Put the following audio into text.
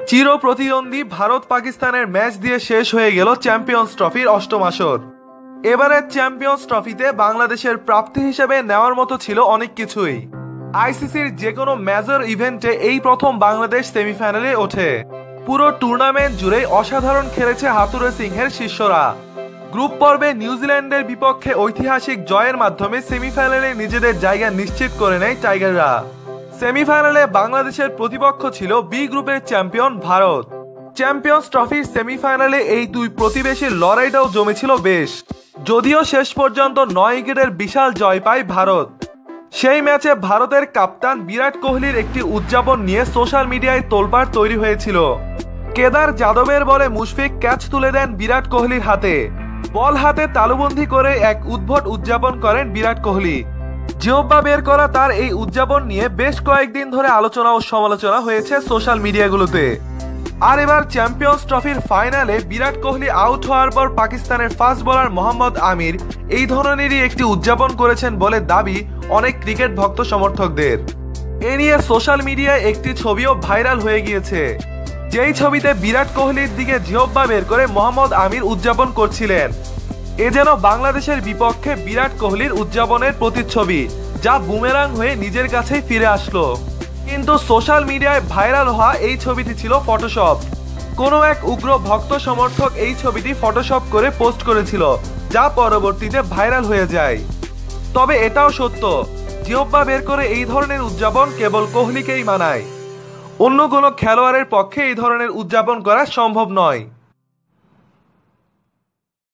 চির প্রতিদ্বন্দ্বী ভারত পাকিস্তানের ম্যাচ দিয়ে শেষ হয়ে গেল চ্যাম্পিয়ন্স ট্রফির অষ্টম আসর। এবারের চ্যাম্পিয়ন্স ট্রফিতে বাংলাদেশের প্রাপ্তি হিসেবে নেওয়ার মতো ছিল অনেক কিছুই। আইসিসির যে কোনো মেজর ইভেন্টে এই প্রথম বাংলাদেশ সেমিফাইনালে ওঠে। পুরো টুর্নামেন্ট জুড়ে অসাধারণ খেলেছে হাথুরু সিংহের শিষ্যরা। গ্রুপ পর্বে নিউজিল্যান্ডের বিপক্ষে ঐতিহাসিক জয়ের মাধ্যমে সেমিফাইনালে নিজেদের জায়গা নিশ্চিত করে নেয় টাইগাররা। সেমিফাইনালে বাংলাদেশের প্রতিপক্ষ ছিল বি গ্রুপের চ্যাম্পিয়ন ভারত। চ্যাম্পিয়ন্স ট্রফির সেমিফাইনালে এই দুই প্রতিবেশীর লড়াইটাও জমেছিল বেশ, যদিও শেষ পর্যন্ত 9 উইকেটের বিশাল জয় পায় ভারত। সেই ম্যাচে ভারতের কাপ্তান বিরাট কোহলির একটি উদযাপন নিয়ে সোশ্যাল মিডিয়ায় তোলপাড় তৈরি হয়েছিল। কেদার যাদবের বলে মুশফিক ক্যাচ তুলে দেন বিরাট কোহলির হাতে। বল হাতে তালুবন্দী করে এক উদ্ভট উদযাপন করেন বিরাট কোহলি। জিহ্বা বের করা তার এই উদযাপন নিয়ে বেশ কয়েকদিন ধরে আলোচনা ও সমালোচনা হয়েছে সোশ্যাল মিডিয়াগুলোতে। আর এবার চ্যাম্পিয়ন্স ট্রফির ফাইনালে বিরাট কোহলি আউট হওয়ার পর পাকিস্তানের ফাস্ট বোলার মোহাম্মদ আমির এই ধরনেরই একটি উদযাপন করেছেন বলে দাবি অনেক ক্রিকেট ভক্ত সমর্থকদের। এ নিয়ে সোশ্যাল মিডিয়ায় একটি ছবিও ভাইরাল হয়ে গিয়েছে, যেই ছবিতে বিরাট কোহলির দিকে জিহ্বা বের করে মোহাম্মদ আমির উদযাপন করছিলেন। এ যেন বাংলাদেশের বিপক্ষে বিরাট কোহলির উদযাপনের প্রতিচ্ছবি, যা বুমেরাং হয়ে নিজের কাছেই ফিরে আসলো। কিন্তু সোশ্যাল মিডিয়ায় ভাইরাল হওয়া এই ছবিটি ছিল ফটোশপ। কোনো এক উগ্র ভক্ত সমর্থক এই ছবিটি ফটোশপ করে পোস্ট করেছিল, যা পরবর্তীতে ভাইরাল হয়ে যায়। তবে এটাও সত্য, জিহ্বা বের করে এই ধরনের উদযাপন কেবল কোহলিকেই মানায়। অন্য কোনো খেলোয়াড়ের পক্ষে এই ধরনের উদযাপন করা সম্ভব নয়।